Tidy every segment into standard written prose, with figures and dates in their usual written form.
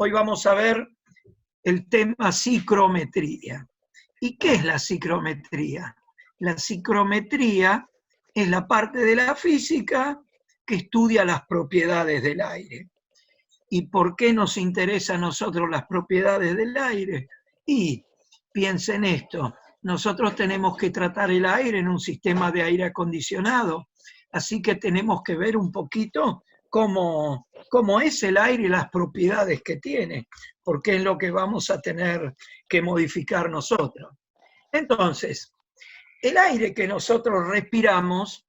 Hoy vamos a ver el tema psicometría. ¿Y qué es la psicometría? La psicometría es la parte de la física que estudia las propiedades del aire. ¿Y por qué nos interesa a nosotros las propiedades del aire? Y piensen esto, nosotros tenemos que tratar el aire en un sistema de aire acondicionado, así que tenemos que ver un poquito cómo es el aire y las propiedades que tiene, porque es lo que vamos a tener que modificar nosotros. Entonces, el aire que nosotros respiramos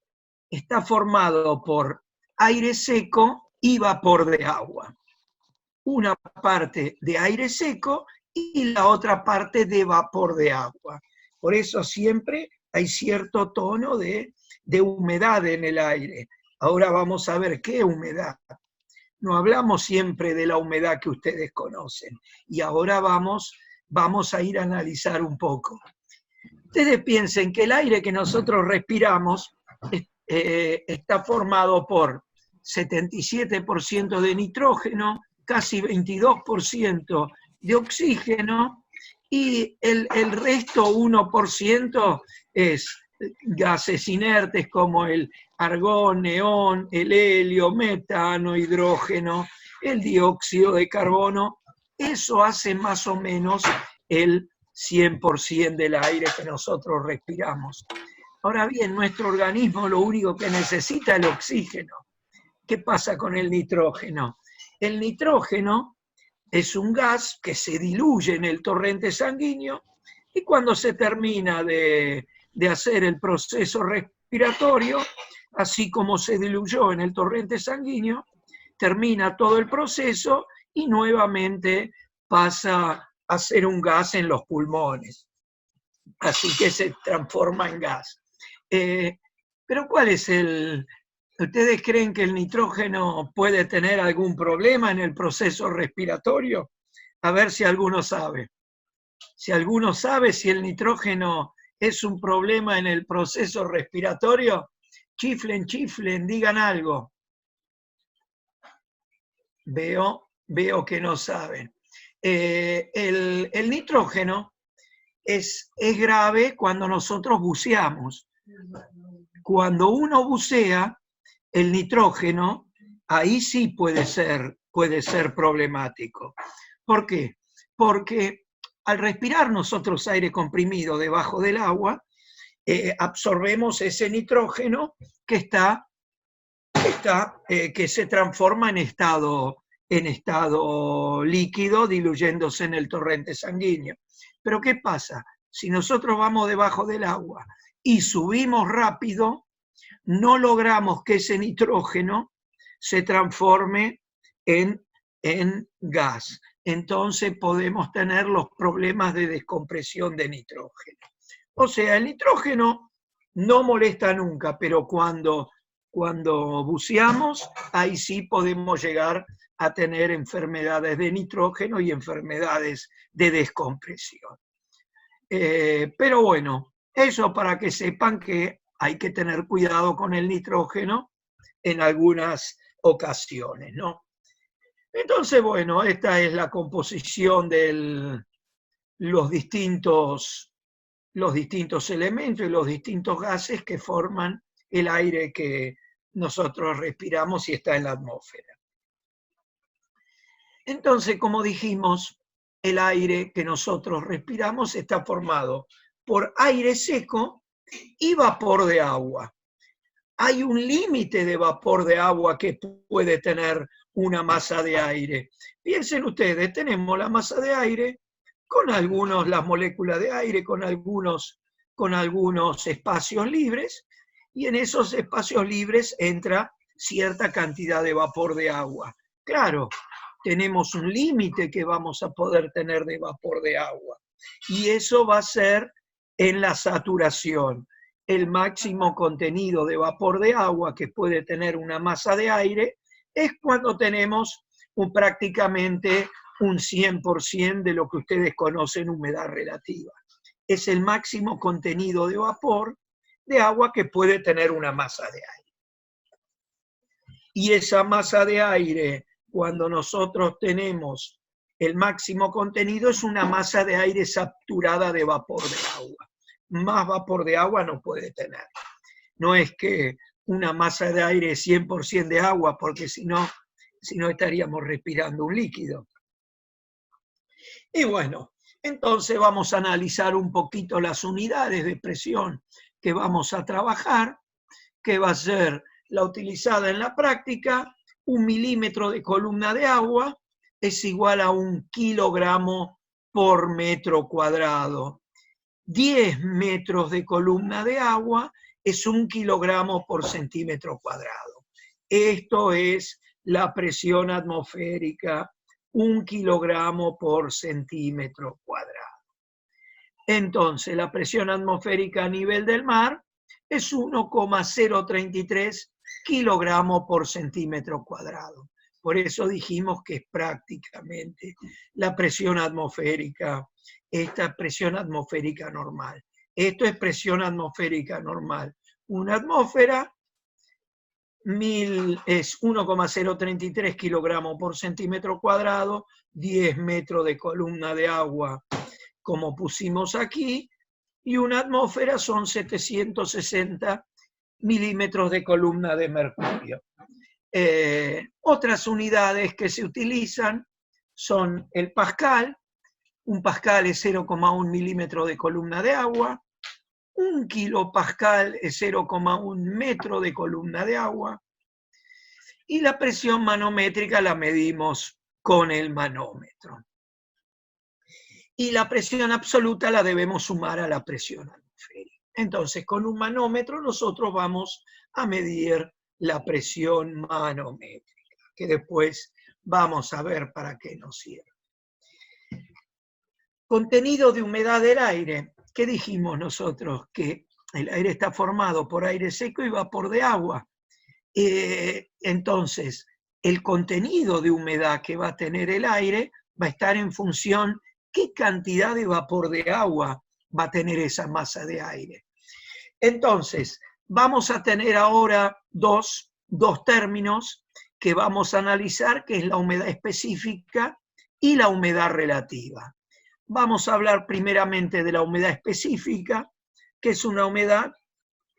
está formado por aire seco y vapor de agua. Una parte de aire seco y la otra parte de vapor de agua. Por eso siempre hay cierto tono de humedad en el aire. Ahora vamos a ver qué humedad. No hablamos siempre de la humedad que ustedes conocen. Y ahora vamos a ir a analizar un poco. Ustedes piensen que el aire que nosotros respiramos está formado por 77% de nitrógeno, casi 22% de oxígeno y el resto 1% es gases inertes como el argón, neón, el helio, metano, hidrógeno, el dióxido de carbono. Eso hace más o menos el 100% del aire que nosotros respiramos. Ahora bien, nuestro organismo lo único que necesita es el oxígeno. ¿Qué pasa con el nitrógeno? El nitrógeno es un gas que se diluye en el torrente sanguíneo y cuando se termina de hacer el proceso respiratorio, así como se diluyó en el torrente sanguíneo, termina todo el proceso y nuevamente pasa a ser un gas en los pulmones. Así que se transforma en gas. Pero ¿cuál es el...? ¿Ustedes creen que el nitrógeno puede tener algún problema en el proceso respiratorio? A ver si alguno sabe. Si alguno sabe si el nitrógeno es un problema en el proceso respiratorio, chiflen, digan algo. Veo que no saben. El nitrógeno es grave cuando nosotros buceamos. Cuando uno bucea, el nitrógeno, ahí sí puede ser problemático. ¿Por qué? Porque al respirar nosotros aire comprimido debajo del agua, absorbemos ese nitrógeno que se transforma en estado líquido, diluyéndose en el torrente sanguíneo. Pero ¿qué pasa? Si nosotros vamos debajo del agua y subimos rápido, no logramos que ese nitrógeno se transforme en gas. Entonces podemos tener los problemas de descompresión de nitrógeno. O sea, el nitrógeno no molesta nunca, pero cuando buceamos, ahí sí podemos llegar a tener enfermedades de nitrógeno y enfermedades de descompresión. Pero bueno, eso para que sepan que hay que tener cuidado con el nitrógeno en algunas ocasiones, ¿no? Entonces, bueno, esta es la composición de los distintos elementos y los distintos gases que forman el aire que nosotros respiramos y está en la atmósfera. Entonces, como dijimos, el aire que nosotros respiramos está formado por aire seco y vapor de agua. Hay un límite de vapor de agua que puede tener una masa de aire. Piensen ustedes, tenemos la masa de aire con las moléculas de aire, con algunos espacios libres, y en esos espacios libres entra cierta cantidad de vapor de agua. Claro, tenemos un límite que vamos a poder tener de vapor de agua, y eso va a ser en la saturación. El máximo contenido de vapor de agua que puede tener una masa de aire es cuando tenemos prácticamente un 100% de lo que ustedes conocen humedad relativa. Es el máximo contenido de vapor de agua que puede tener una masa de aire. Y esa masa de aire, cuando nosotros tenemos El máximo contenido es una masa de aire saturada de vapor de agua. Más vapor de agua no puede tener. No es que una masa de aire es 100% de agua, porque si no estaríamos respirando un líquido. Y bueno, entonces vamos a analizar un poquito las unidades de presión que vamos a trabajar, que va a ser la utilizada en la práctica. 1 milímetro de columna de agua es igual a 1 kilogramo por metro cuadrado. 10 metros de columna de agua es 1 kilogramo por centímetro cuadrado. Esto es la presión atmosférica, 1 kilogramo por centímetro cuadrado. Entonces, la presión atmosférica a nivel del mar es 1,033 kilogramos por centímetro cuadrado. Por eso dijimos que es prácticamente la presión atmosférica, esta presión atmosférica normal. Esto es presión atmosférica normal. Una atmósfera es 1,033 kilogramos por centímetro cuadrado, 10 metros de columna de agua, como pusimos aquí, y una atmósfera son 760 milímetros de columna de mercurio. Otras unidades que se utilizan son el pascal. Un pascal es 0,1 milímetro de columna de agua. 1 kilopascal es 0,1 metro de columna de agua. Y la presión manométrica la medimos con el manómetro. Y la presión absoluta la debemos sumar a la presión atmosférica. Entonces, con un manómetro nosotros vamos a medir la presión manométrica, que después vamos a ver para qué nos sirve. Contenido de humedad del aire. ¿Qué dijimos nosotros? Que el aire está formado por aire seco y vapor de agua. Entonces, el contenido de humedad que va a tener el aire va a estar en función qué cantidad de vapor de agua va a tener esa masa de aire. Entonces, vamos a tener ahora dos términos que vamos a analizar, que es la humedad específica y la humedad relativa. Vamos a hablar primeramente de la humedad específica, que es una humedad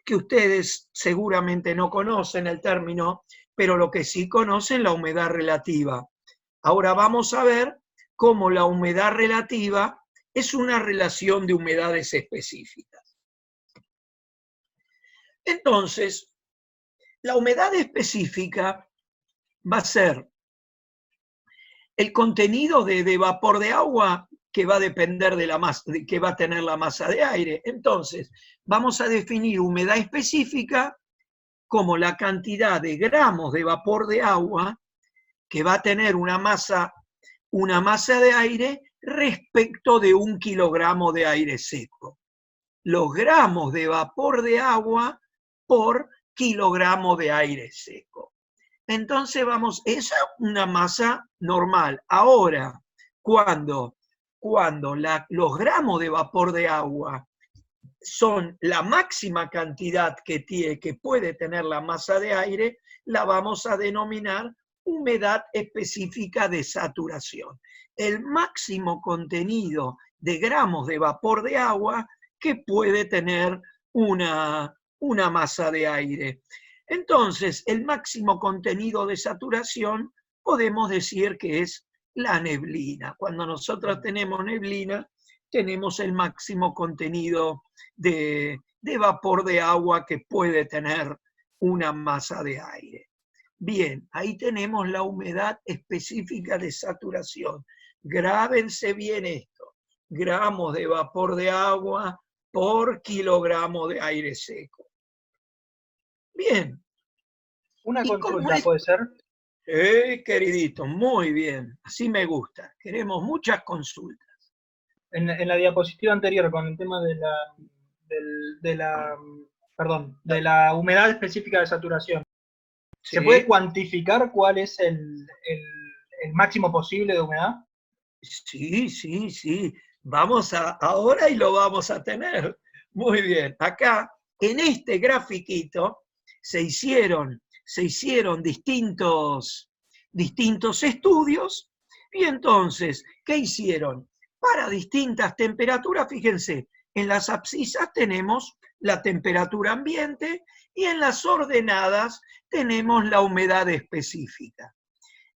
que ustedes seguramente no conocen el término, pero lo que sí conocen, la humedad relativa. Ahora vamos a ver cómo la humedad relativa es una relación de humedades específicas. Entonces, la humedad específica va a ser el contenido de vapor de agua que va a depender de la masa, que va a tener la masa de aire. Entonces, vamos a definir humedad específica como la cantidad de gramos de vapor de agua que va a tener una masa de aire respecto de 1 kilogramo de aire seco. Los gramos de vapor de agua por kilogramo de aire seco. Entonces esa es una masa normal. Ahora, cuando los gramos de vapor de agua son la máxima cantidad que puede tener la masa de aire, la vamos a denominar humedad específica de saturación. El máximo contenido de gramos de vapor de agua que puede tener una masa de aire. Entonces, el máximo contenido de saturación podemos decir que es la neblina. Cuando nosotros tenemos neblina, tenemos el máximo contenido de vapor de agua que puede tener una masa de aire. Bien, ahí tenemos la humedad específica de saturación. Grábense bien esto. Gramos de vapor de agua por kilogramo de aire seco. Bien. Una consulta, ¿puede ser? Queridito, muy bien. Así me gusta. Queremos muchas consultas. En la diapositiva anterior, con el tema de la humedad específica de saturación, ¿Sí? ¿se puede cuantificar cuál es el máximo posible de humedad? Sí. Vamos ahora y lo vamos a tener. Muy bien. Acá, en este grafiquito, se hicieron distintos estudios Y entonces, ¿qué hicieron? Para distintas temperaturas, fíjense, en las abscisas tenemos la temperatura ambiente y en las ordenadas tenemos la humedad específica.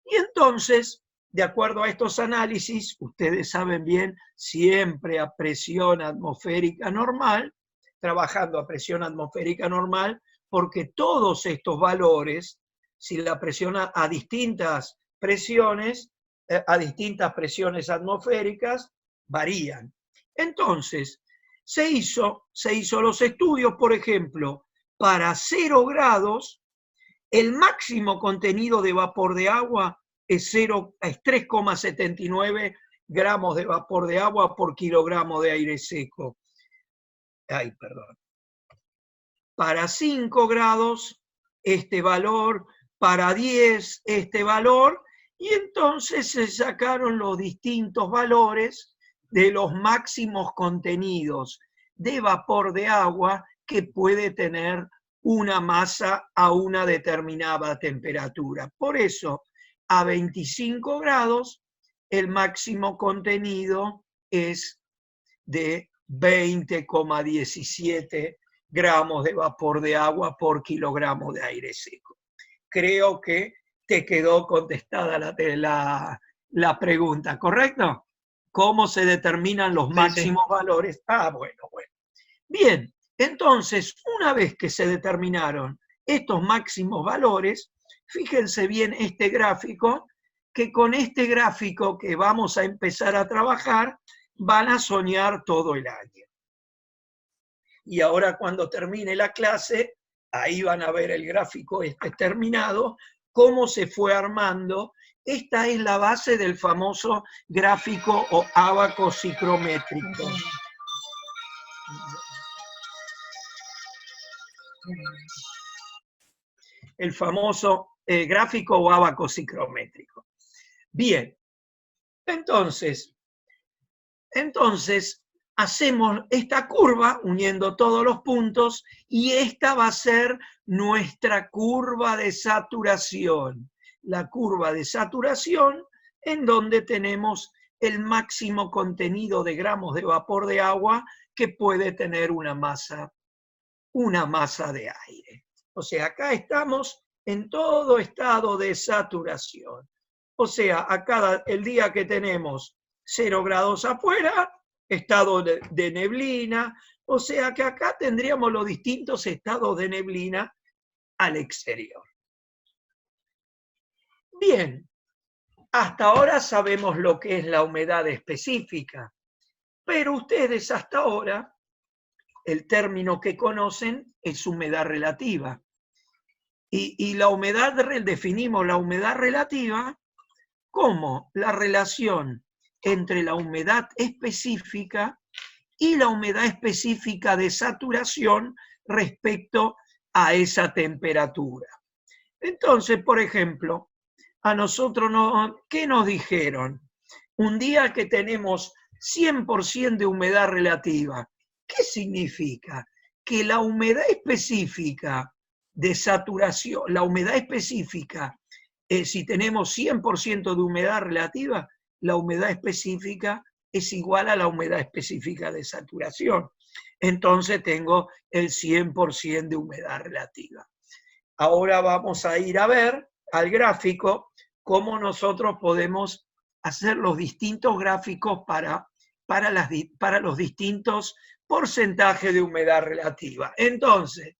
Y entonces, de acuerdo a estos análisis, ustedes saben bien, siempre a presión atmosférica normal, trabajando a presión atmosférica normal, porque todos estos valores, si la presión a distintas presiones atmosféricas, varían. Entonces, se hizo los estudios, por ejemplo, para 0 grados, el máximo contenido de vapor de agua es 3,79 gramos de vapor de agua por kilogramo de aire seco. Ay, perdón. Para 5 grados, este valor, para 10, este valor, y entonces se sacaron los distintos valores de los máximos contenidos de vapor de agua que puede tener una masa a una determinada temperatura. Por eso, a 25 grados, el máximo contenido es de 20,17 gramos de vapor de agua por kilogramo de aire seco. Creo que te quedó contestada la pregunta, ¿correcto? ¿Cómo se determinan los máximos valores? Ah, bueno. Bien, entonces, una vez que se determinaron estos máximos valores, fíjense bien este gráfico, que con este gráfico que vamos a empezar a trabajar, van a soñar todo el año. Y ahora cuando termine la clase, ahí van a ver el gráfico terminado, cómo se fue armando. Esta es la base del famoso gráfico o ábaco psicométrico. El famoso gráfico o ábaco psicométrico. Bien, entonces hacemos esta curva uniendo todos los puntos y esta va a ser nuestra curva de saturación. La curva de saturación en donde tenemos el máximo contenido de gramos de vapor de agua que puede tener una masa de aire. O sea, acá estamos en todo estado de saturación. O sea, acá el día que tenemos 0 grados afuera, estado de neblina, o sea que acá tendríamos los distintos estados de neblina al exterior. Bien, hasta ahora sabemos lo que es la humedad específica, pero ustedes hasta ahora, el término que conocen es humedad relativa. Y la humedad, definimos la humedad relativa como la relación entre la humedad específica y la humedad específica de saturación respecto a esa temperatura. Entonces, por ejemplo, a nosotros, ¿qué nos dijeron? Un día que tenemos 100% de humedad relativa, ¿qué significa? Que la humedad específica de saturación, la humedad específica, si tenemos 100% de humedad relativa, la humedad específica es igual a la humedad específica de saturación. Entonces tengo el 100% de humedad relativa. Ahora vamos a ir a ver al gráfico cómo nosotros podemos hacer los distintos gráficos para los distintos porcentajes de humedad relativa. Entonces,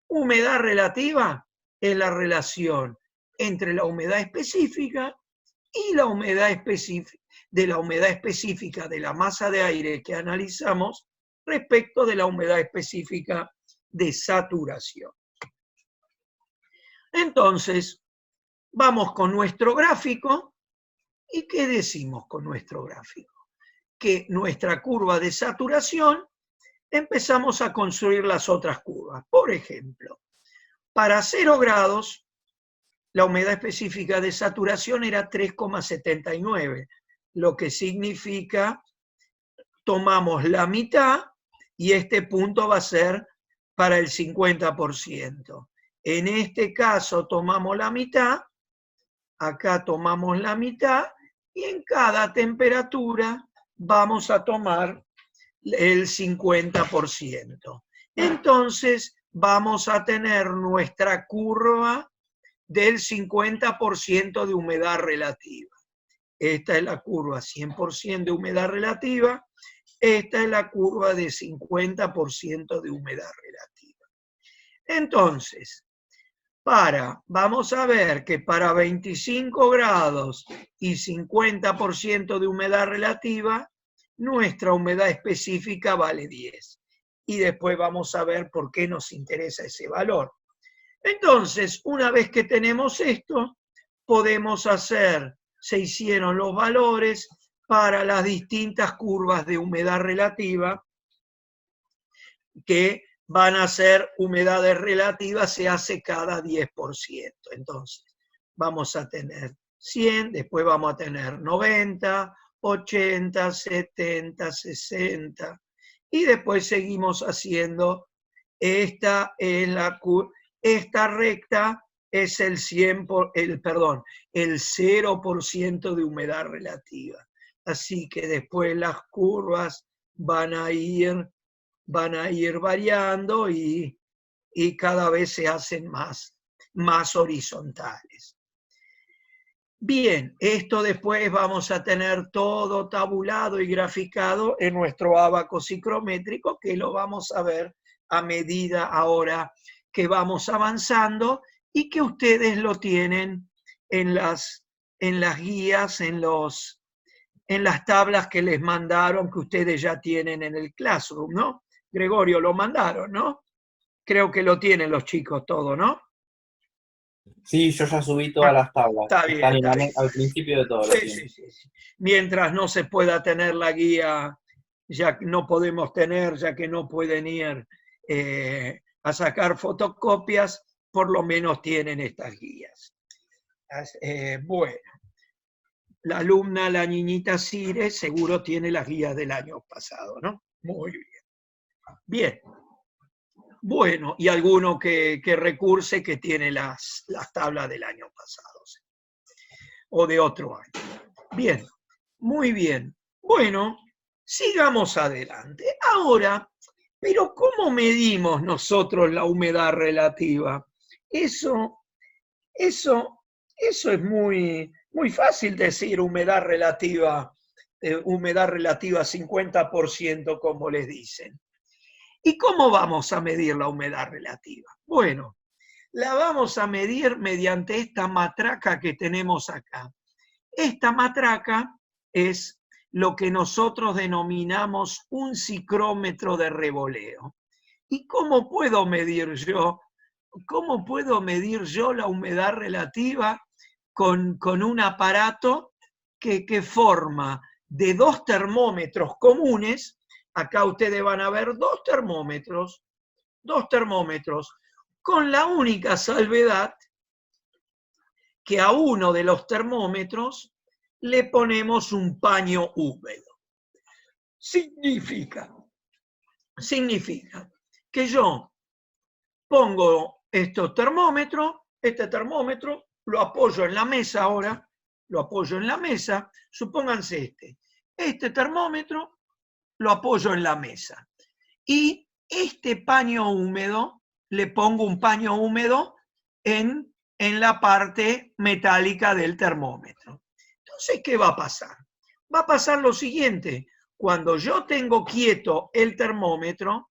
humedad relativa es la relación entre la humedad específica y la humedad específica de la masa de aire que analizamos respecto de la humedad específica de saturación. Entonces, vamos con nuestro gráfico. ¿Y qué decimos con nuestro gráfico? Que nuestra curva de saturación empezamos a construir las otras curvas. Por ejemplo, para 0 grados, la humedad específica de saturación era 3,79, lo que significa, tomamos la mitad y este punto va a ser para el 50%. En este caso tomamos la mitad, acá tomamos la mitad y en cada temperatura vamos a tomar el 50%. Entonces vamos a tener nuestra curva del 50% de humedad relativa. Esta es la curva 100% de humedad relativa, esta es la curva de 50% de humedad relativa. Entonces, vamos a ver que para 25 grados y 50% de humedad relativa, nuestra humedad específica vale 10. Y después vamos a ver por qué nos interesa ese valor. Entonces, una vez que tenemos esto, podemos se hicieron los valores para las distintas curvas de humedad relativa, que van a ser humedades relativas, se hace cada 10%. Entonces, vamos a tener 100, después vamos a tener 90, 80, 70, 60, y después seguimos haciendo, esta recta es el 0% de humedad relativa. Así que después las curvas van a ir variando y cada vez se hacen más horizontales. Bien, esto después vamos a tener todo tabulado y graficado en nuestro ábaco psicométrico, que lo vamos a ver a medida ahora que vamos avanzando y que ustedes lo tienen en las guías, en las tablas que les mandaron, que ustedes ya tienen en el Classroom, ¿no? Gregorio, lo mandaron, ¿no? Creo que lo tienen los chicos todo, ¿no? Sí, yo ya subí todas las tablas. Está bien, Están al principio de todo. Sí. Mientras no se pueda tener la guía, ya no podemos tener, ya que no pueden ir a sacar fotocopias, por lo menos tienen estas guías. Bueno, la alumna, la niñita Cire, seguro tiene las guías del año pasado, ¿no? Muy bien. Bien. Bueno, y alguno que recurse que tiene las tablas del año pasado, ¿sí? O de otro año. Bien, muy bien. Bueno, sigamos adelante. Ahora, pero ¿cómo medimos nosotros la humedad relativa? Eso es muy fácil decir humedad relativa 50%, como les dicen. ¿Y cómo vamos a medir la humedad relativa? Bueno, la vamos a medir mediante esta matraca que tenemos acá. Esta matraca es lo que nosotros denominamos un psicrómetro de revoleo. ¿Y cómo puedo medir yo? ¿Cómo puedo medir yo la humedad relativa con un aparato que forma de dos termómetros comunes? Acá ustedes van a ver dos termómetros, con la única salvedad que a uno de los termómetros le ponemos un paño húmedo. Significa que yo pongo este termómetro, lo apoyo en la mesa ahora, supónganse este termómetro lo apoyo en la mesa. Y este paño húmedo, le pongo un paño húmedo en la parte metálica del termómetro. Entonces, ¿qué va a pasar? Va a pasar lo siguiente. Cuando yo tengo quieto el termómetro,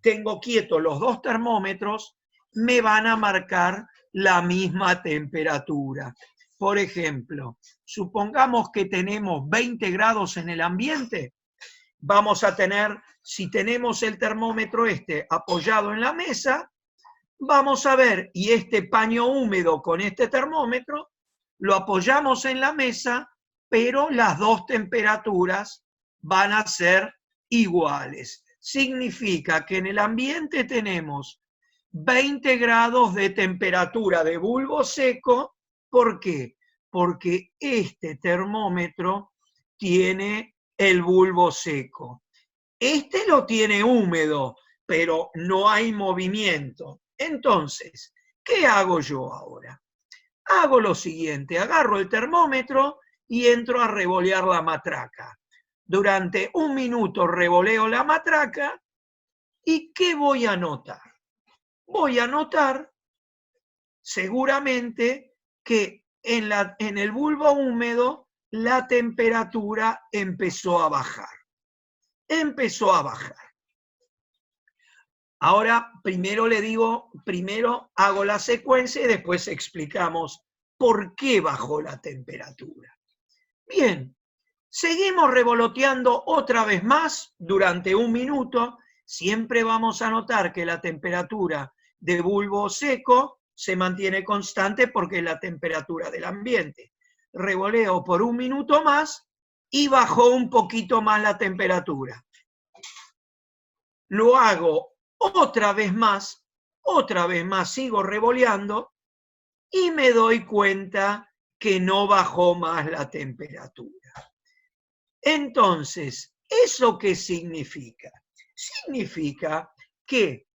tengo quietos los dos termómetros, me van a marcar la misma temperatura. Por ejemplo, supongamos que tenemos 20 grados en el ambiente, vamos a tener, si tenemos el termómetro apoyado en la mesa, vamos a ver, y este paño húmedo con este termómetro, lo apoyamos en la mesa, pero las dos temperaturas van a ser iguales. Significa que en el ambiente tenemos 20 grados de temperatura de bulbo seco. ¿Por qué? Porque este termómetro tiene el bulbo seco. Este lo tiene húmedo, pero no hay movimiento. Entonces, ¿qué hago yo ahora? Hago lo siguiente, agarro el termómetro y entro a revolear la matraca. Durante 1 minuto revoleo la matraca y ¿qué voy a notar? Voy a notar seguramente que en el bulbo húmedo la temperatura empezó a bajar. Empezó a bajar. Ahora, primero hago la secuencia y después explicamos por qué bajó la temperatura. Bien, seguimos revoloteando otra vez más durante 1 minuto. Siempre vamos a notar que la temperatura de bulbo seco se mantiene constante porque es la temperatura del ambiente. Revoleo por 1 minuto más y bajó un poquito más la temperatura. Lo hago otra vez más, sigo revoleando y me doy cuenta que no bajó más la temperatura. Entonces, ¿eso qué significa? Significa que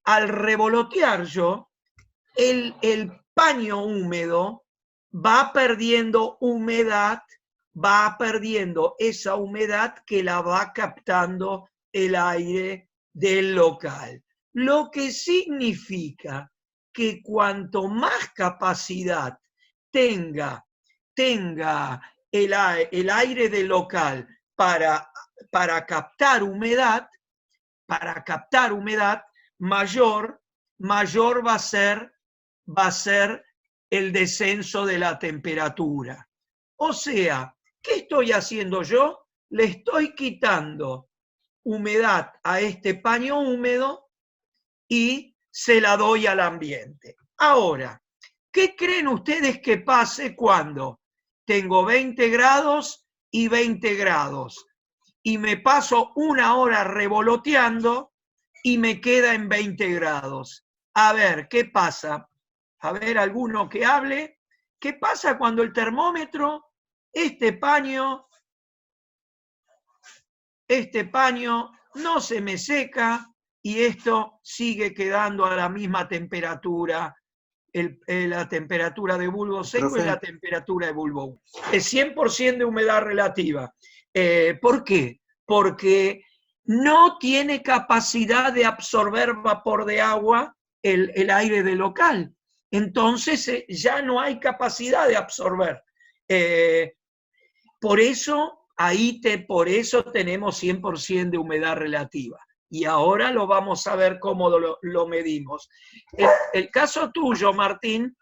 al revolotear yo, el paño húmedo va perdiendo humedad, va perdiendo esa humedad que la va captando el aire del local. Lo que significa que cuanto más capacidad tenga el aire del local para captar humedad, mayor va a ser el descenso de la temperatura. O sea, ¿qué estoy haciendo yo? Le estoy quitando humedad a este paño húmedo y se la doy al ambiente. Ahora, ¿qué creen ustedes que pase cuando tengo 20 grados y 20 grados y me paso 1 hora revoloteando y me queda en 20 grados? A ver, ¿qué pasa? A ver, alguno que hable. ¿Qué pasa cuando el termómetro, este paño no se me seca y esto sigue quedando a la misma temperatura, la temperatura de bulbo seco y la temperatura de bulbo húmedo? Es 100% de humedad relativa. ¿Por qué? Porque no tiene capacidad de absorber vapor de agua el aire del local. Entonces ya no hay capacidad de absorber. Por eso tenemos 100% de humedad relativa. Y ahora lo vamos a ver cómo lo medimos. El caso tuyo, Martín,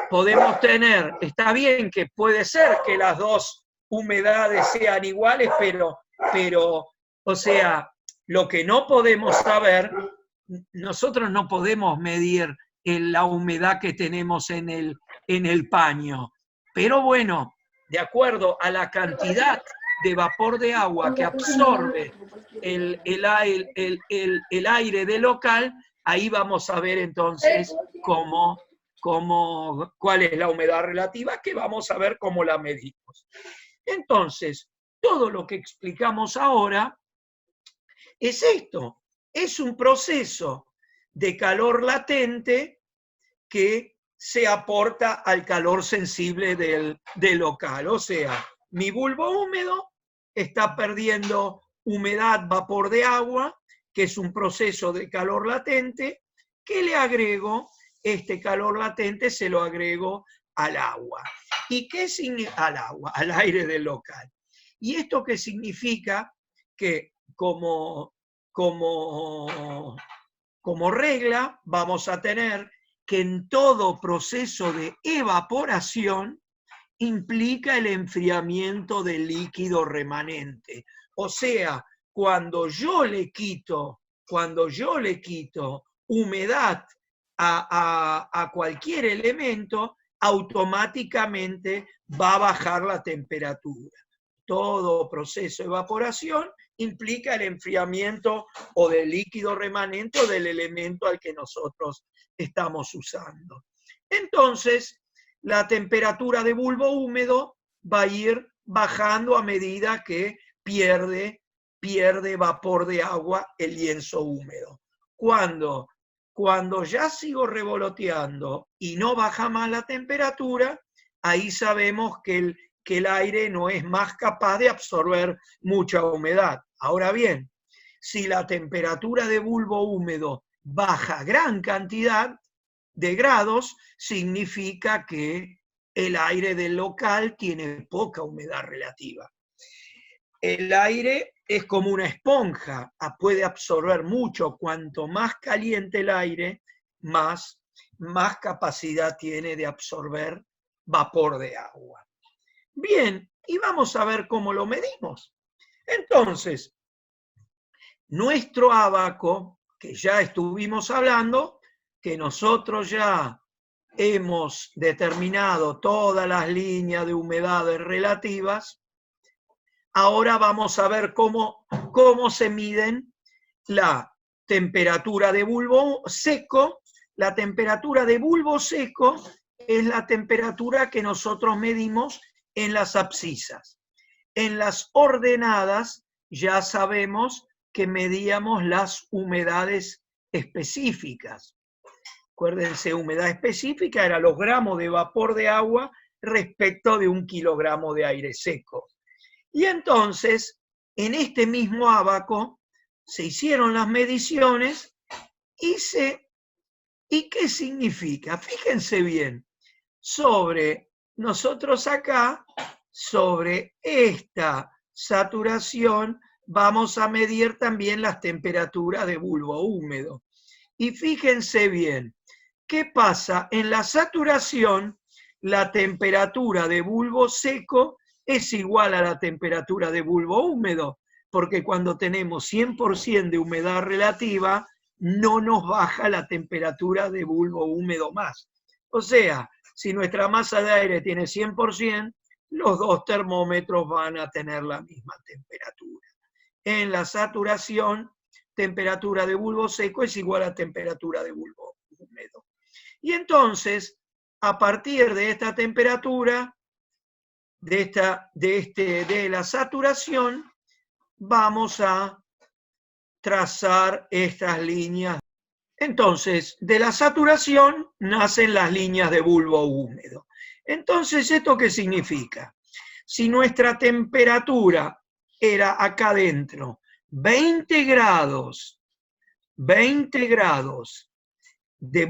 podemos tener, está bien que puede ser que las dos humedades sean iguales, pero, o sea, lo que no podemos saber, nosotros no podemos medir la humedad que tenemos en el paño. Pero bueno, de acuerdo a la cantidad de vapor de agua que absorbe el aire del local, ahí vamos a ver entonces cuál es la humedad relativa, que vamos a ver cómo la medimos. Entonces, todo lo que explicamos ahora es esto, es un proceso de calor latente que se aporta al calor sensible del local. O sea, mi bulbo húmedo está perdiendo humedad, vapor de agua, que es un proceso de calor latente, que le agrego, este calor latente se lo agrego al agua. ¿Y qué significa al agua? Al aire del local. ¿Y esto qué significa? Que como regla vamos a tener que en todo proceso de evaporación implica el enfriamiento del líquido remanente. O sea, cuando yo le quito humedad a cualquier elemento, automáticamente va a bajar la temperatura. Todo proceso de evaporación implica el enfriamiento o del líquido remanente o del elemento al que nosotros estamos usando. Entonces, la temperatura de bulbo húmedo va a ir bajando a medida que pierde vapor de agua el lienzo húmedo. Cuando ya sigo revoloteando y no baja más la temperatura, ahí sabemos que el aire no es más capaz de absorber mucha humedad. Ahora bien, si la temperatura de bulbo húmedo baja gran cantidad de grados, significa que el aire del local tiene poca humedad relativa. El aire es como una esponja, puede absorber mucho. Cuanto más caliente el aire, más capacidad tiene de absorber vapor de agua. Bien, y vamos a ver cómo lo medimos. Entonces, nuestro ábaco, que ya estuvimos hablando, que nosotros ya hemos determinado todas las líneas de humedades relativas, ahora vamos a ver cómo se miden la temperatura de bulbo seco. La temperatura de bulbo seco es la temperatura que nosotros medimos en las abscisas. En las ordenadas ya sabemos que medíamos las humedades específicas. Acuérdense, humedad específica era los gramos de vapor de agua respecto de 1 kilogramo de aire seco. Y entonces, en este mismo ábaco, se hicieron las mediciones ¿y qué significa? Fíjense bien, nosotros acá, sobre esta saturación, vamos a medir también las temperaturas de bulbo húmedo. Y fíjense bien, ¿qué pasa? En la saturación, la temperatura de bulbo seco es igual a la temperatura de bulbo húmedo, porque cuando tenemos 100% de humedad relativa, no nos baja la temperatura de bulbo húmedo más. O sea, si nuestra masa de aire tiene 100%, los dos termómetros van a tener la misma temperatura. En la saturación, temperatura de bulbo seco es igual a temperatura de bulbo húmedo. Y entonces, a partir de esta temperatura, de la saturación, vamos a trazar estas líneas. Entonces, de la saturación nacen las líneas de bulbo húmedo. Entonces, ¿esto qué significa? Si nuestra temperatura era acá adentro 20 grados de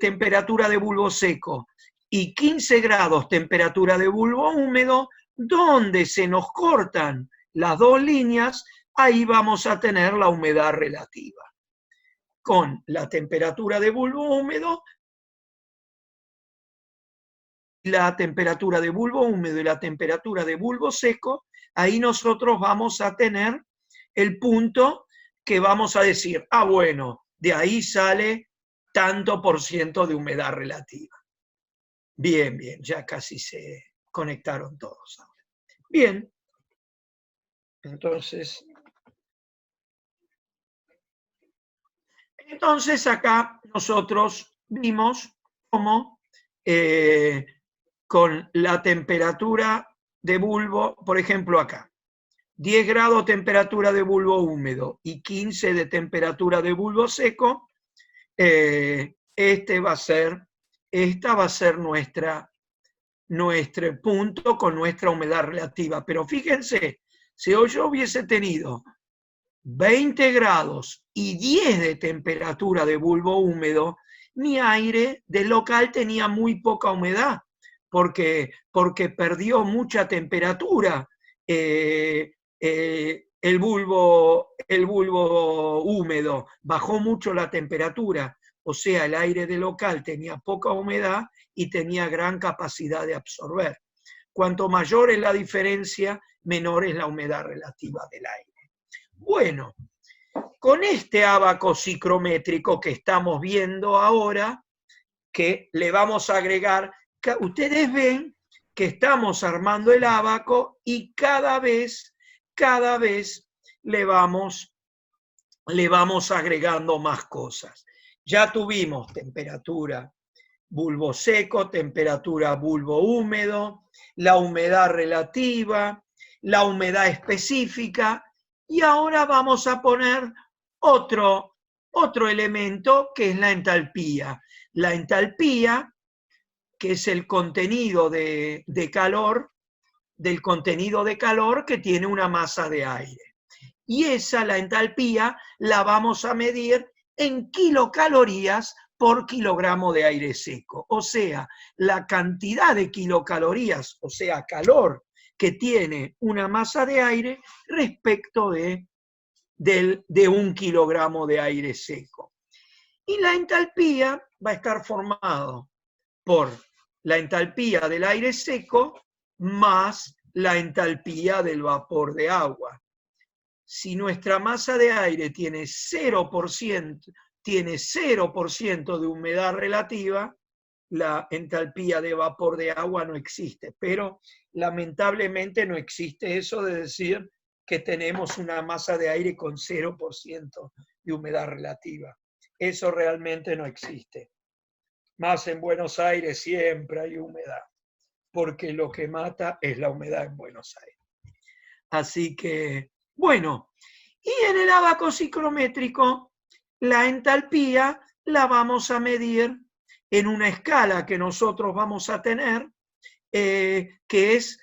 temperatura de bulbo seco y 15 grados temperatura de bulbo húmedo, donde se nos cortan las dos líneas, ahí vamos a tener la humedad relativa. Con la temperatura de bulbo húmedo, la temperatura de bulbo húmedo y la temperatura de bulbo seco, ahí nosotros vamos a tener el punto que vamos a decir, bueno, de ahí sale tanto por ciento de humedad relativa. Bien, ya casi se conectaron todos ahora. Bien, entonces acá nosotros vimos cómo con la temperatura de bulbo, por ejemplo acá, 10 grados temperatura de bulbo húmedo y 15 de temperatura de bulbo seco, esta va a ser nuestro punto con nuestra humedad relativa. Pero fíjense, si hoy yo hubiese tenido 20 grados y 10 de temperatura de bulbo húmedo, mi aire del local tenía muy poca humedad, porque perdió mucha temperatura. El bulbo húmedo bajó mucho la temperatura, o sea, el aire del local tenía poca humedad y tenía gran capacidad de absorber. Cuanto mayor es la diferencia, menor es la humedad relativa del aire. Bueno, con este ábaco psicrométrico que estamos viendo ahora, que le vamos a agregar, ustedes ven que estamos armando el ábaco y cada vez le vamos agregando más cosas. Ya tuvimos temperatura bulbo seco, temperatura bulbo húmedo, la humedad relativa, la humedad específica, y ahora vamos a poner otro elemento que es la entalpía. La entalpía que es el contenido de calor, del contenido de calor que tiene una masa de aire. Y esa, la entalpía, la vamos a medir en kilocalorías por kilogramo de aire seco. O sea, la cantidad de kilocalorías, o sea, calor que tiene una masa de aire respecto de 1 kilogramo de aire seco. Y la entalpía va a estar formado por la entalpía del aire seco más la entalpía del vapor de agua. Si nuestra masa de aire tiene 0% de humedad relativa, la entalpía de vapor de agua no existe. Pero lamentablemente no existe eso de decir que tenemos una masa de aire con 0% de humedad relativa. Eso realmente no existe. Más en Buenos Aires siempre hay humedad, porque lo que mata es la humedad en Buenos Aires. Así que, bueno, y en el ábaco psicométrico, la entalpía la vamos a medir en una escala que nosotros vamos a tener, que es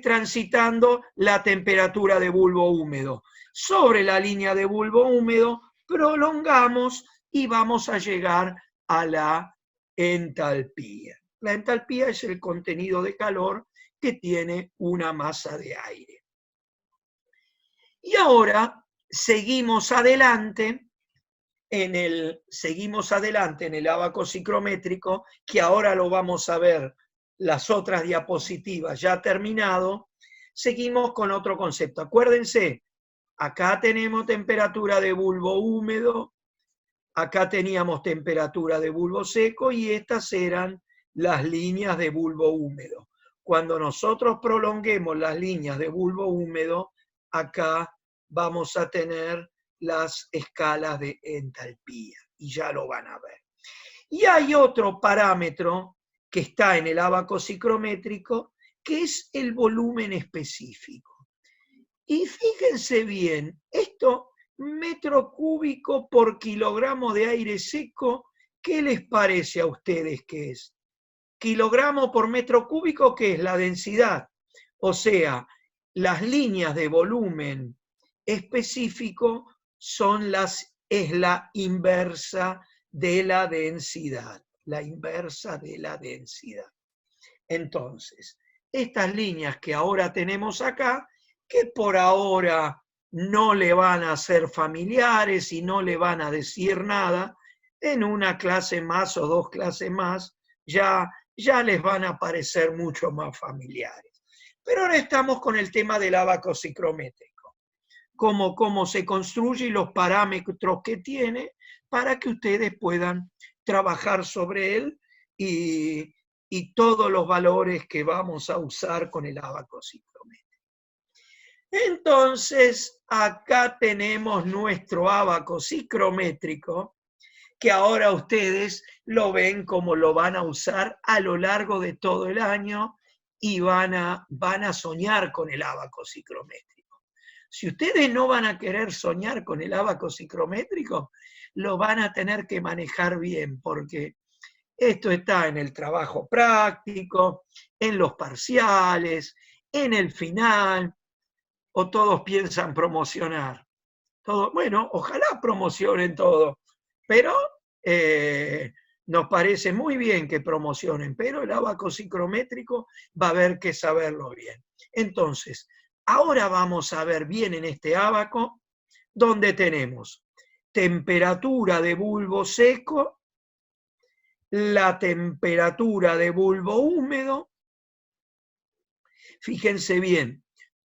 transitando la temperatura de bulbo húmedo. Sobre la línea de bulbo húmedo prolongamos y vamos a llegar a la entalpía. La entalpía es el contenido de calor que tiene una masa de aire. Y ahora seguimos adelante en el ábaco psicométrico, que ahora lo vamos a ver las otras diapositivas ya terminado. Seguimos con otro concepto. Acuérdense, acá tenemos temperatura de bulbo húmedo, acá teníamos temperatura de bulbo seco y estas eran las líneas de bulbo húmedo. Cuando nosotros prolonguemos las líneas de bulbo húmedo, acá vamos a tener las escalas de entalpía, y ya lo van a ver. Y hay otro parámetro que está en el ábaco psicométrico, que es el volumen específico. Y fíjense bien, esto, metro cúbico por kilogramo de aire seco, ¿qué les parece a ustedes que es? Kilogramo por metro cúbico, ¿qué es? La densidad. O sea, las líneas de volumen específico es la inversa de la densidad. La inversa de la densidad. Entonces, estas líneas que ahora tenemos acá, que por ahora no le van a ser familiares y no le van a decir nada, en una clase más o 2 clases más ya les van a parecer mucho más familiares. Pero ahora estamos con el tema del ábaco psicométrico, cómo se construye y los parámetros que tiene para que ustedes puedan trabajar sobre él y todos los valores que vamos a usar con el ábaco psicométrico. Entonces, acá tenemos nuestro ábaco psicométrico, que ahora ustedes lo ven como lo van a usar a lo largo de todo el año y van a soñar con el ábaco psicométrico. Si ustedes no van a querer soñar con el ábaco psicométrico, lo van a tener que manejar bien, porque esto está en el trabajo práctico, en los parciales, en el final, o todos piensan promocionar. Bueno, ojalá promocionen todo, pero nos parece muy bien que promocionen, pero el ábaco psicométrico va a haber que saberlo bien. Entonces, ahora vamos a ver bien en este ábaco, donde tenemos temperatura de bulbo seco, la temperatura de bulbo húmedo. Fíjense bien,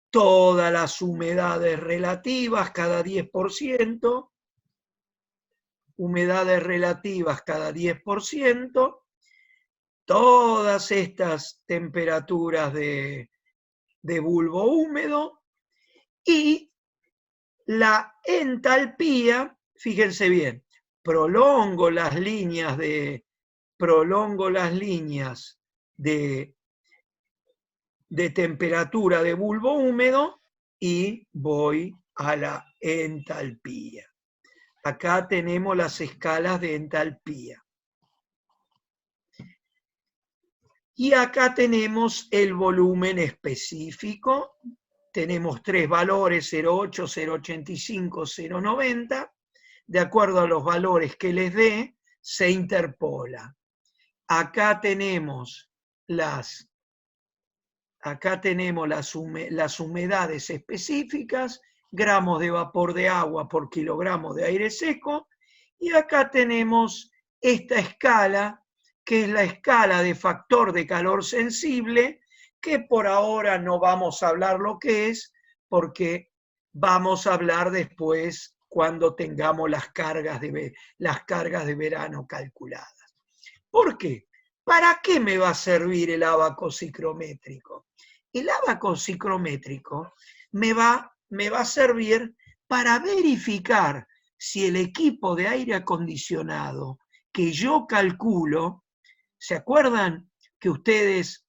todas las humedades relativas cada 10%, humedades relativas cada 10%, todas estas temperaturas de bulbo húmedo y la entalpía, fíjense bien, prolongo las líneas de temperatura de bulbo húmedo y voy a la entalpía. Acá tenemos las escalas de entalpía. Y acá tenemos el volumen específico. Tenemos tres valores, 0,8, 0,85, 0,90. De acuerdo a los valores que les dé, se interpola. Acá tenemos las humedades específicas, gramos de vapor de agua por kilogramo de aire seco, y acá tenemos esta escala, que es la escala de factor de calor sensible, que por ahora no vamos a hablar lo que es, porque vamos a hablar después cuando tengamos las cargas de verano calculadas. ¿Por qué? ¿Para qué me va a servir el ábaco psicrométrico? El ábaco psicrométrico me va a servir para verificar si el equipo de aire acondicionado que yo calculo, ¿se acuerdan que ustedes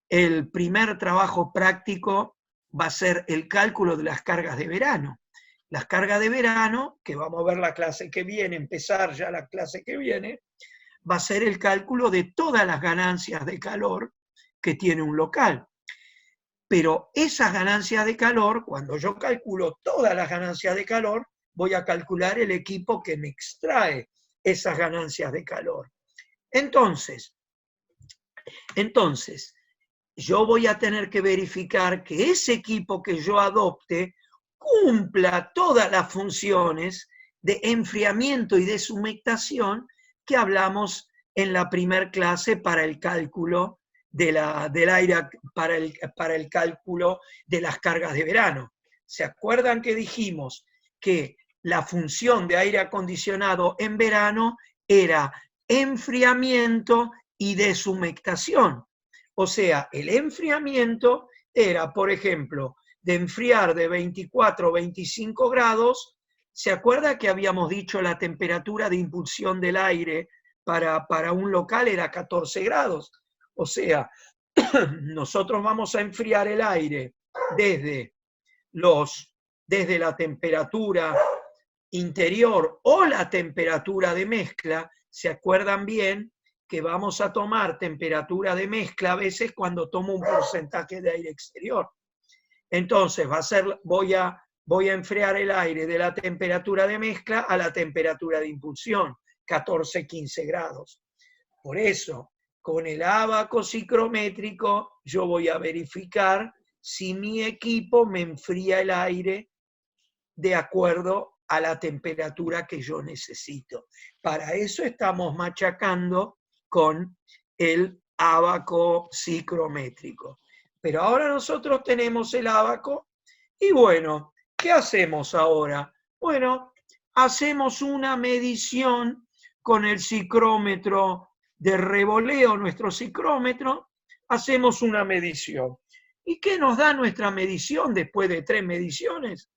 el primer trabajo práctico va a ser el cálculo de las cargas de verano? Las cargas de verano, que vamos a ver la clase que viene, empezar ya la clase que viene, va a ser el cálculo de todas las ganancias de calor que tiene un local. Pero esas ganancias de calor, cuando yo calculo todas las ganancias de calor, voy a calcular el equipo que me extrae esas ganancias de calor. Entonces, yo voy a tener que verificar que ese equipo que yo adopte cumpla todas las funciones de enfriamiento y deshumectación que hablamos en la primera clase para el cálculo del aire, para el cálculo de las cargas de verano. ¿Se acuerdan que dijimos que la función de aire acondicionado en verano era enfriamiento y deshumectación? O sea, el enfriamiento era, por ejemplo, de enfriar de 24 o 25 grados. ¿Se acuerda que habíamos dicho la temperatura de impulsión del aire para un local era 14 grados? O sea, nosotros vamos a enfriar el aire desde la temperatura interior o la temperatura de mezcla. ¿Se acuerdan bien que vamos a tomar temperatura de mezcla a veces cuando tomo un porcentaje de aire exterior? Entonces voy a enfriar el aire de la temperatura de mezcla a la temperatura de impulsión, 14, 15 grados. Por eso, con el ábaco psicrométrico, yo voy a verificar si mi equipo me enfría el aire de acuerdo a la temperatura que yo necesito. Para eso estamos machacando con el ábaco psicrométrico. Pero ahora nosotros tenemos el ábaco y bueno, ¿qué hacemos ahora? Bueno, hacemos una medición con el psicrómetro de revoleo, nuestro psicrómetro, hacemos una medición. ¿Y qué nos da nuestra medición después de 3 mediciones?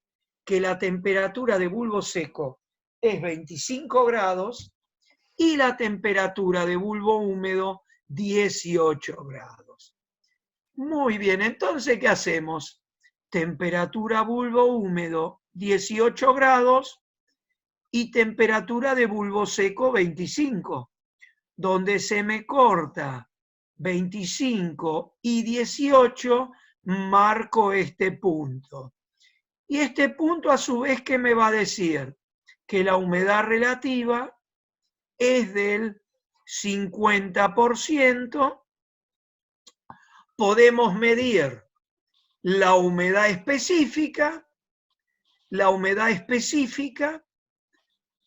Que la temperatura de bulbo seco es 25 grados y la temperatura de bulbo húmedo 18 grados. Muy bien, entonces, ¿qué hacemos? Temperatura bulbo húmedo 18 grados y temperatura de bulbo seco 25. Donde se me corta 25 y 18, marco este punto. Y este punto a su vez, ¿qué me va a decir? Que la humedad relativa es del 50%. Podemos medir la humedad específica. La humedad específica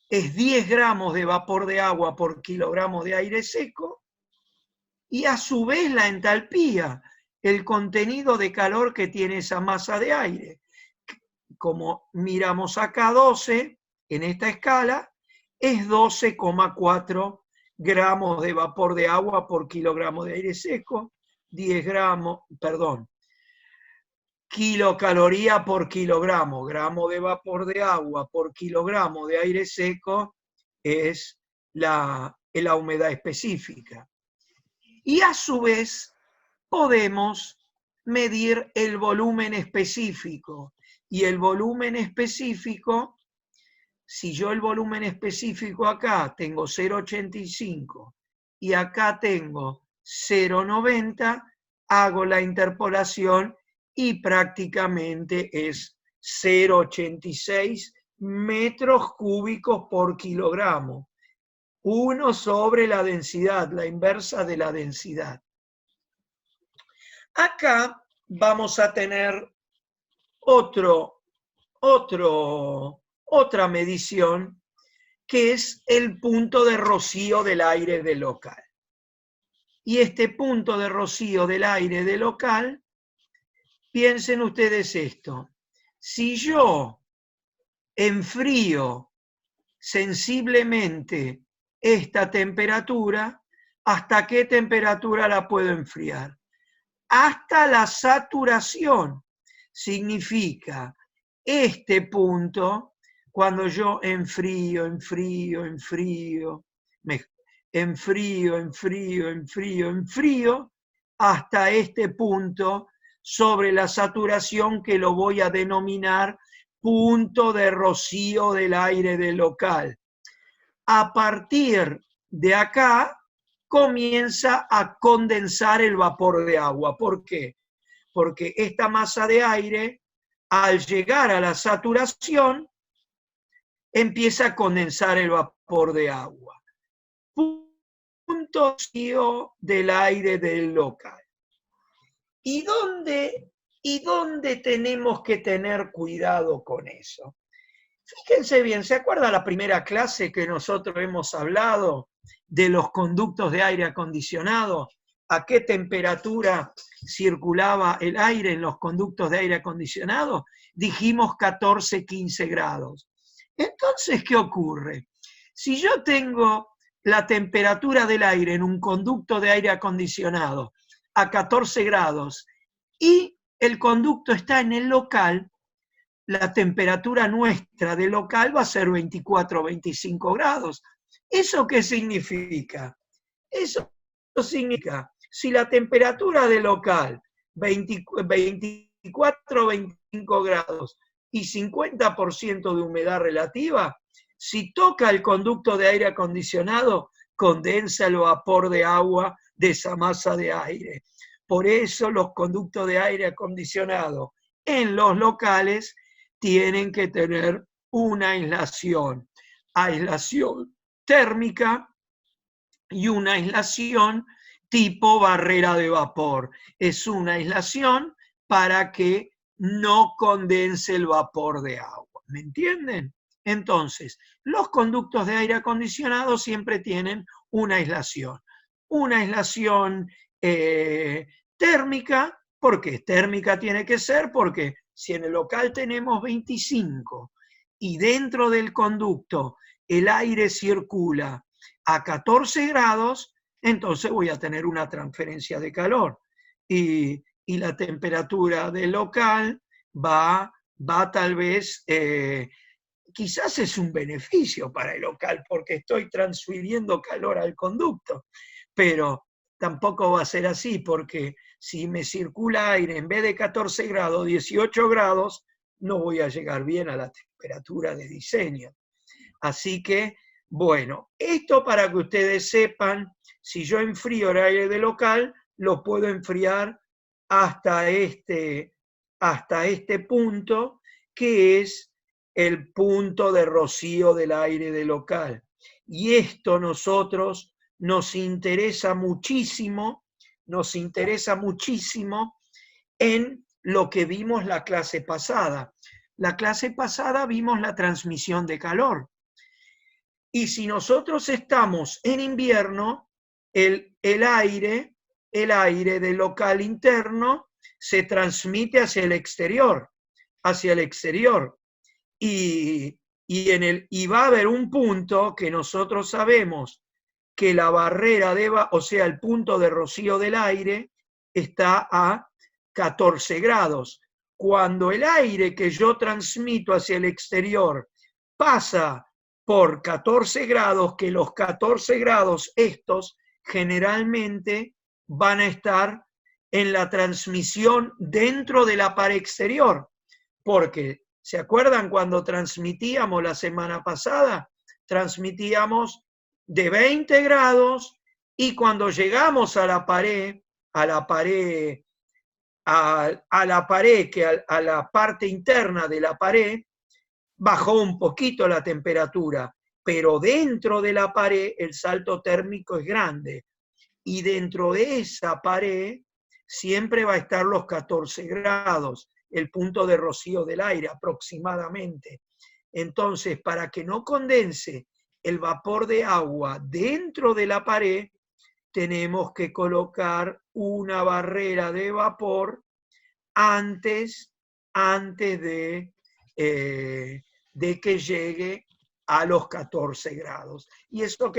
es 10 gramos de vapor de agua por kilogramo de aire seco. Y a su vez la entalpía, el contenido de calor que tiene esa masa de aire. Como miramos acá 12, en esta escala, es 12,4 gramos de vapor de agua por kilogramo de aire seco, 10 gramos, perdón, kilocaloría por kilogramo, gramo de vapor de agua por kilogramo de aire seco es la humedad específica. Y a su vez podemos medir el volumen específico. Y el volumen específico si yo el volumen específico acá tengo 0,85 y acá tengo 0,90, hago la interpolación y prácticamente es 0,86 metros cúbicos por kilogramo. 1 sobre la densidad, la inversa de la densidad. Acá vamos a tener otra medición, que es el punto de rocío del aire del local. Y este punto de rocío del aire del local, piensen ustedes esto, si yo enfrío sensiblemente esta temperatura, ¿hasta qué temperatura la puedo enfriar? Hasta la saturación. Significa este punto, cuando yo enfrío, hasta este punto sobre la saturación, que lo voy a denominar punto de rocío del aire del local. A partir de acá comienza a condensar el vapor de agua. ¿Por qué? Porque esta masa de aire, al llegar a la saturación, empieza a condensar el vapor de agua. Punto del aire del local. ¿Y dónde tenemos que tener cuidado con eso? Fíjense bien, ¿se acuerda la primera clase que nosotros hemos hablado de los conductos de aire acondicionado? ¿A qué temperatura circulaba el aire en los conductos de aire acondicionado? Dijimos 14, 15 grados. Entonces, ¿qué ocurre? Si yo tengo la temperatura del aire en un conducto de aire acondicionado a 14 grados y el conducto está en el local, la temperatura nuestra del local va a ser 24 o 25 grados. ¿Eso qué significa? Eso significa, si la temperatura del local 24 o 25 grados y 50% de humedad relativa, si toca el conducto de aire acondicionado, condensa el vapor de agua de esa masa de aire. Por eso los conductos de aire acondicionado en los locales tienen que tener una aislación térmica y una aislación tipo barrera de vapor. Es una aislación para que no condense el vapor de agua. ¿Me entienden? Entonces, los conductos de aire acondicionado siempre tienen una aislación. Una aislación térmica. ¿Por qué? Térmica tiene que ser porque si en el local tenemos 25 y dentro del conducto el aire circula a 14 grados, entonces voy a tener una transferencia de calor. Y la temperatura del local va tal vez, quizás es un beneficio para el local porque estoy transfiriendo calor al conducto, pero tampoco va a ser así porque si me circula aire en vez de 14 grados, 18 grados, no voy a llegar bien a la temperatura de diseño. Así que, bueno, esto para que ustedes sepan, si yo enfrío el aire del local, lo puedo enfriar hasta este punto, que es el punto de rocío del aire del local. Y esto nosotros nos interesa muchísimo en lo que vimos la clase pasada. La clase pasada vimos la transmisión de calor. Y si nosotros estamos en invierno, el aire del local interno se transmite hacia el exterior. Y va a haber un punto que nosotros sabemos que la barrera o sea, el punto de rocío del aire está a 14 grados. Cuando el aire que yo transmito hacia el exterior pasa por 14 grados, que los 14 grados estos generalmente van a estar en la transmisión dentro de la pared exterior, porque ¿Se acuerdan cuando transmitíamos la semana pasada? Transmitíamos de 20 grados y cuando llegamos a la pared, a la parte interna de la pared, bajó un poquito la temperatura, pero dentro de la pared el salto térmico es grande y dentro de esa pared siempre va a estar los 14 grados, el punto de rocío del aire aproximadamente. Entonces, para que no condense el vapor de agua dentro de la pared, tenemos que colocar una barrera de vapor antes de que llegue a los 14 grados. Y esto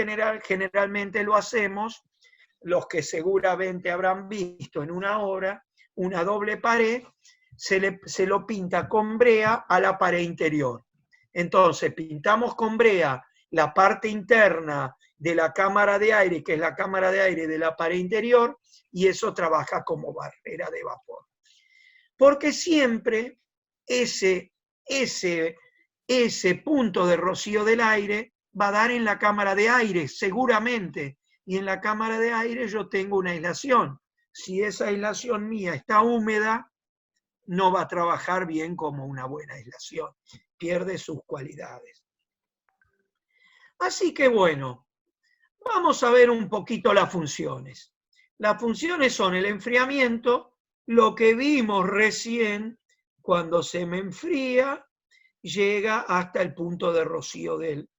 generalmente lo hacemos, los que seguramente habrán visto en una obra, una doble pared, se lo pinta con brea a la pared interior. Entonces, pintamos con brea la parte interna de la cámara de aire, que es la cámara de aire de la pared interior, y eso trabaja como barrera de vapor. Porque siempre ese punto de rocío del aire va a dar en la cámara de aire, seguramente. Y en la cámara de aire yo tengo una aislación. Si esa aislación mía está húmeda, no va a trabajar bien como una buena aislación. Pierde sus cualidades. Así que bueno, vamos a ver un poquito las funciones. Las funciones son el enfriamiento, lo que vimos recién, cuando se me enfría, llega hasta el punto de rocío del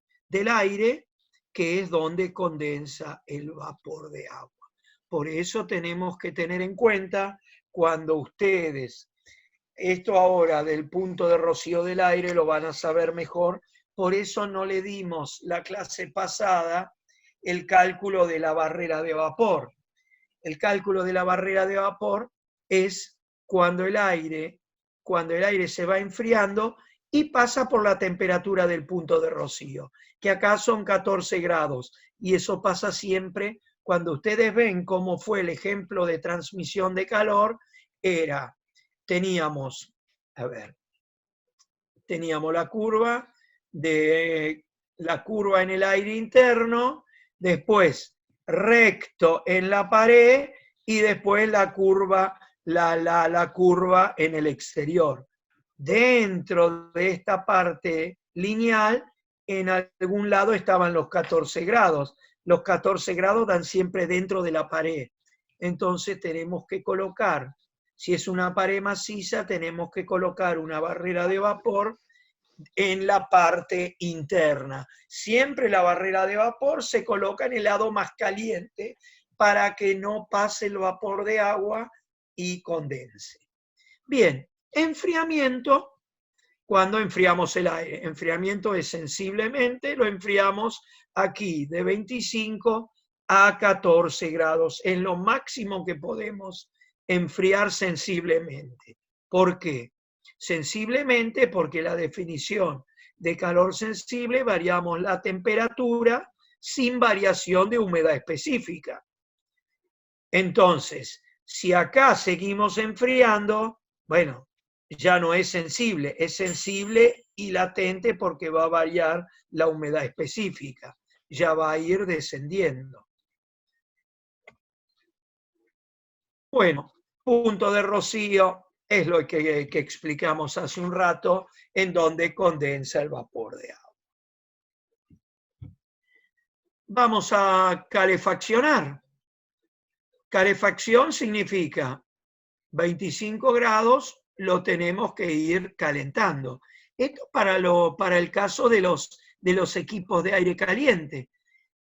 aire, que es donde condensa el vapor de agua. Por eso tenemos que tener en cuenta, cuando ustedes, esto ahora del punto de rocío del aire lo van a saber mejor, por eso no le dimos la clase pasada el cálculo de la barrera de vapor. El cálculo de la barrera de vapor es cuando el aire se va enfriando y pasa por la temperatura del punto de rocío, que acá son 14 grados, y eso pasa siempre cuando ustedes ven cómo fue el ejemplo de transmisión de calor, teníamos la curva en el aire interno, después recto en la pared y después la curva en el exterior. Dentro de esta parte lineal, en algún lado estaban los 14 grados. Los 14 grados dan siempre dentro de la pared. Entonces tenemos que colocar, si es una pared maciza, tenemos que colocar una barrera de vapor en la parte interna. Siempre la barrera de vapor se coloca en el lado más caliente para que no pase el vapor de agua y condense. Bien, enfriamiento, cuando enfriamos el aire. Enfriamiento es sensiblemente, lo enfriamos aquí de 25 a 14 grados, en lo máximo que podemos enfriar sensiblemente. ¿Por qué? Sensiblemente porque la definición de calor sensible variamos la temperatura sin variación de humedad específica. Entonces, si acá seguimos enfriando, bueno, ya no es sensible y latente porque va a variar la humedad específica, ya va a ir descendiendo. Bueno, punto de rocío es lo que explicamos hace un rato, en donde condensa el vapor de agua. Vamos a calefaccionar. Calefacción significa 25 grados, lo tenemos que ir calentando. Esto para el caso de los equipos de aire caliente.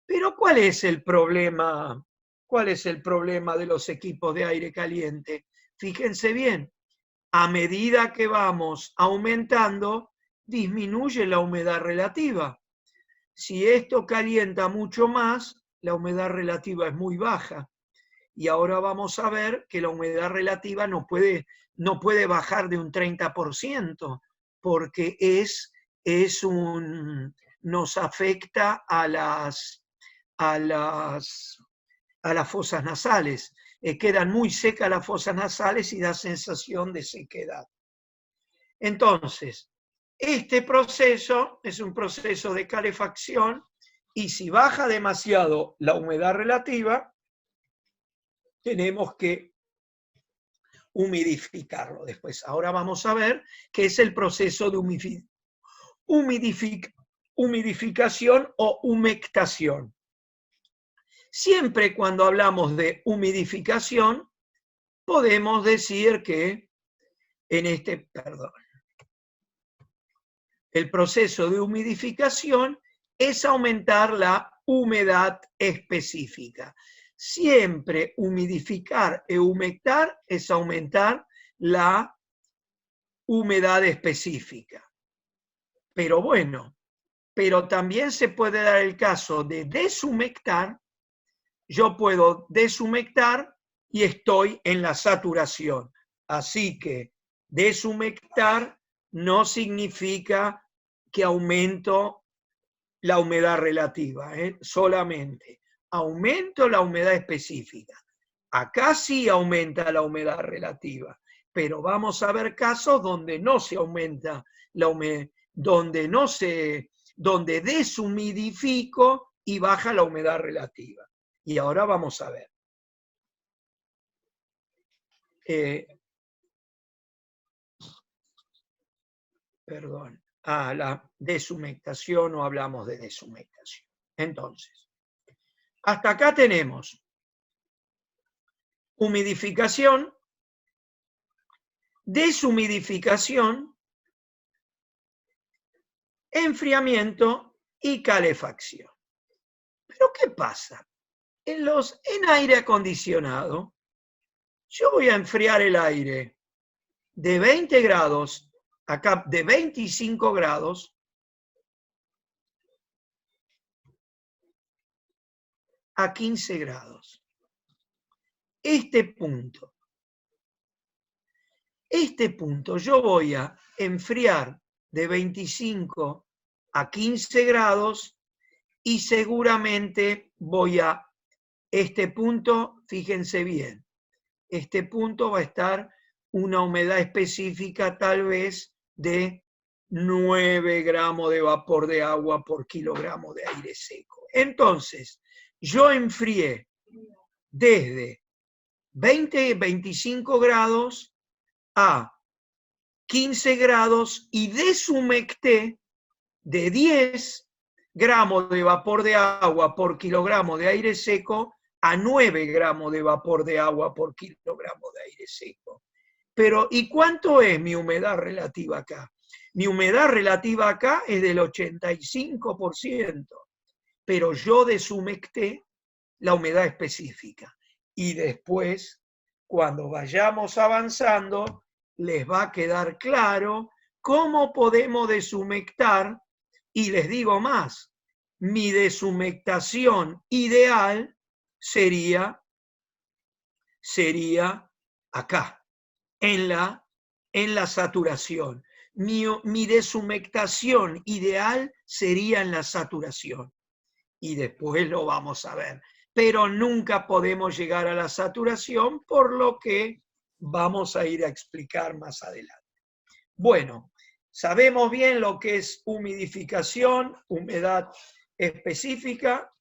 Pero ¿cuál es el problema? ¿Cuál es el problema de los equipos de aire caliente? Fíjense bien, a medida que vamos aumentando, disminuye la humedad relativa. Si esto calienta mucho más, la humedad relativa es muy baja. Y ahora vamos a ver que la humedad relativa no puede bajar de un 30%, porque nos afecta a las fosas nasales. Quedan muy secas las fosas nasales y da sensación de sequedad. Entonces, Este proceso es un proceso de calefacción y si baja demasiado la humedad relativa, tenemos que humidificarlo después. Ahora vamos a ver qué es el proceso de humidificación o humectación. Siempre cuando hablamos de humidificación, podemos decir que el proceso de humidificación es aumentar la humedad específica. Siempre humidificar e humectar es aumentar la humedad específica. Pero bueno, pero también se puede dar el caso de deshumectar. Yo puedo deshumectar y estoy en la saturación. Así que deshumectar no significa que aumento la humedad relativa, solamente aumento la humedad específica. Acá sí aumenta la humedad relativa, pero vamos a ver casos donde no se aumenta la humedad, donde deshumidifico y baja la humedad relativa. Y ahora vamos a ver. La deshumectación, no hablamos de deshumectación. Entonces, hasta acá tenemos humidificación, deshumidificación, enfriamiento y calefacción. Pero ¿qué pasa? En aire acondicionado, yo voy a enfriar el aire de 20 grados, acá de 25 grados, a 15 grados. Este punto yo voy a enfriar de 25 a 15 grados y seguramente este punto, fíjense bien, este punto va a estar una humedad específica tal vez de 9 gramos de vapor de agua por kilogramo de aire seco. Entonces, yo enfrié desde 25 grados a 15 grados y deshumecté de 10 gramos de vapor de agua por kilogramo de aire seco a 9 gramos de vapor de agua por kilogramo de aire seco. Pero, ¿y cuánto es mi humedad relativa acá? Mi humedad relativa acá es del 85%, pero yo deshumecté la humedad específica. Y después, cuando vayamos avanzando, les va a quedar claro cómo podemos deshumectar. Y les digo más, mi deshumectación ideal sería acá, en la saturación. Mi deshumectación ideal sería en la saturación. Y después lo vamos a ver. Pero nunca podemos llegar a la saturación, por lo que vamos a ir a explicar más adelante. Bueno, sabemos bien lo que es humidificación, humedad específica.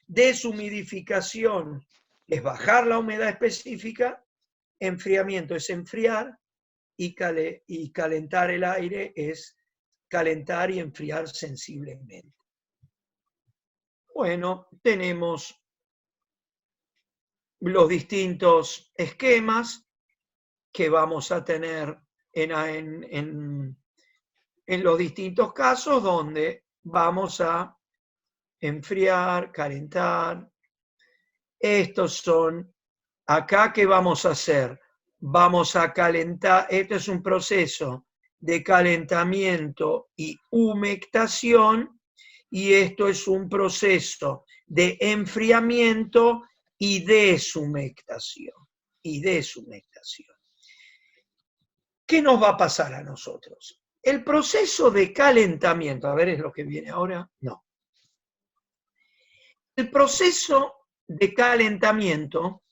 Deshumidificación es bajar la humedad específica. Enfriamiento es enfriar. Y calentar el aire es calentar y enfriar sensiblemente. Bueno, tenemos los distintos esquemas que vamos a tener en los distintos casos donde vamos a enfriar, calentar. Estos son, acá, ¿qué vamos a hacer? Vamos a calentar, este es un proceso de calentamiento y humectación, y esto es un proceso de enfriamiento y deshumectación. ¿Qué nos va a pasar a nosotros? El proceso de calentamiento, a ver, ¿es lo que viene ahora? No. El proceso de calentamiento,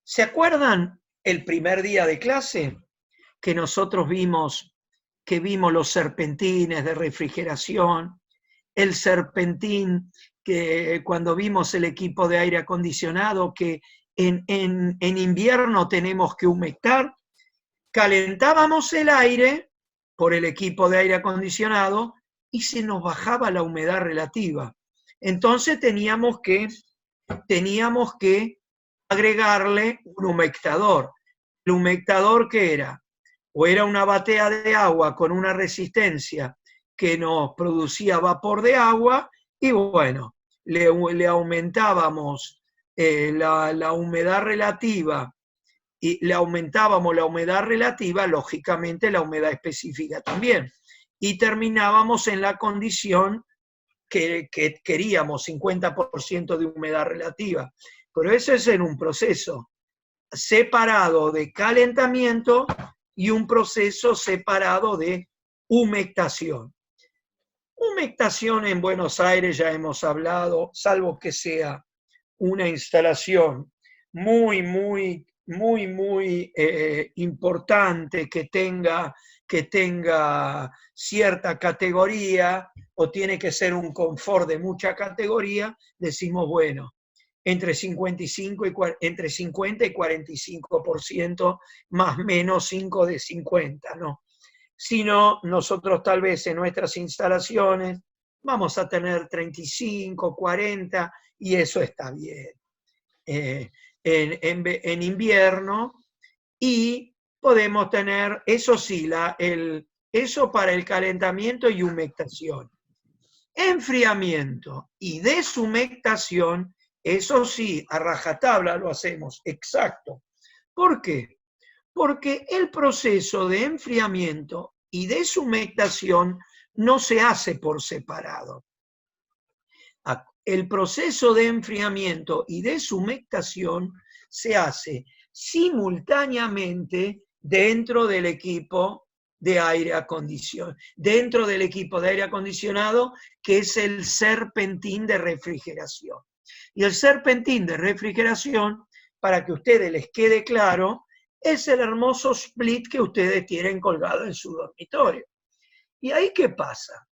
¿se acuerdan el primer día de clase que nosotros vimos que vimos los serpentines de refrigeración, el serpentín que cuando vimos el equipo de aire acondicionado, que en invierno tenemos que humectar, calentábamos el aire por el equipo de aire acondicionado y se nos bajaba la humedad relativa. Entonces teníamos que agregarle un humectador. ¿El humectador qué era? O era una batea de agua con una resistencia que nos producía vapor de agua, y bueno, le aumentábamos la humedad relativa, y le aumentábamos la humedad relativa, lógicamente la humedad específica también, y terminábamos en la condición que queríamos, 50% de humedad relativa. Pero eso es en un proceso separado de calentamiento y un proceso separado de humectación. Humectación en Buenos Aires ya hemos hablado, salvo que sea una instalación muy importante, que tenga cierta categoría, o tiene que ser un confort de mucha categoría, decimos, bueno, entre 50 y 45%, más menos 5 de 50, ¿no? Sino nosotros tal vez en nuestras instalaciones vamos a tener 35, 40, y eso está bien. En invierno, y podemos tener, eso sí, eso para el calentamiento y humectación. Enfriamiento y deshumectación, eso sí, a rajatabla lo hacemos, exacto. ¿Por qué? Porque el proceso de enfriamiento y deshumectación no se hace por separado. El proceso de enfriamiento y deshumectación se hace simultáneamente dentro del equipo de aire acondicionado, que es el serpentín de refrigeración. Y el serpentín de refrigeración, para que a ustedes les quede claro, es el hermoso split que ustedes tienen colgado en su dormitorio. ¿Y ahí qué pasa?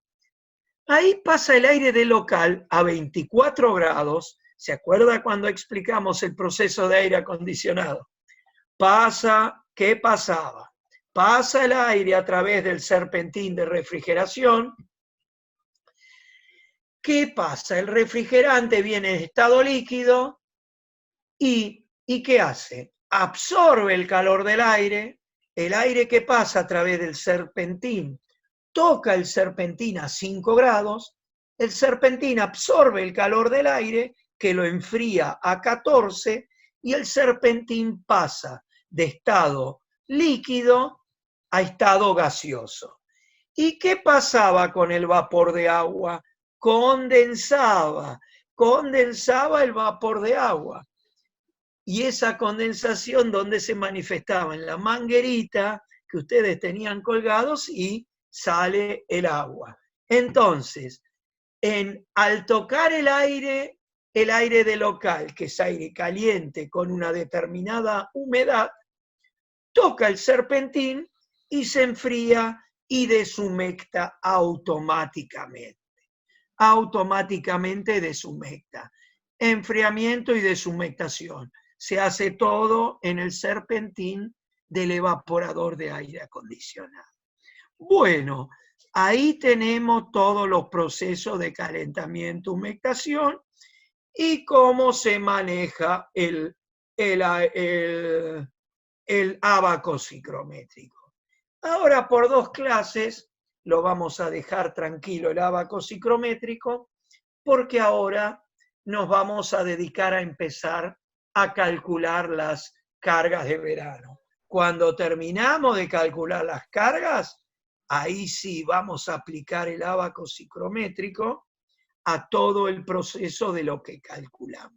Ahí pasa el aire del local a 24 grados. ¿Se acuerda cuando explicamos el proceso de aire acondicionado? ¿Qué pasaba? Pasa el aire a través del serpentín de refrigeración. ¿Qué pasa? El refrigerante viene en estado líquido y ¿qué hace? Absorbe el calor del aire. El aire que pasa a través del serpentín toca el serpentín a 5 grados, el serpentín absorbe el calor del aire, que lo enfría a 14, y el serpentín pasa de estado líquido a estado gaseoso. ¿Y qué pasaba con el vapor de agua? Condensaba el vapor de agua. Y esa condensación, ¿dónde se manifestaba? En la manguerita que ustedes tenían colgados, y sale el agua. Entonces, al tocar el aire de local, que es aire caliente con una determinada humedad, toca el serpentín y se enfría y deshumecta automáticamente. Automáticamente deshumecta. Enfriamiento y deshumectación. Se hace todo en el serpentín del evaporador de aire acondicionado. Bueno, ahí tenemos todos los procesos de calentamiento, humectación, y cómo se maneja el ábaco psicométrico. Ahora, por 2 clases, lo vamos a dejar tranquilo el ábaco psicométrico, porque ahora nos vamos a dedicar a empezar a calcular las cargas de verano. Cuando terminamos de calcular las cargas, ahí sí vamos a aplicar el ábaco psicométrico a todo el proceso de lo que calculamos.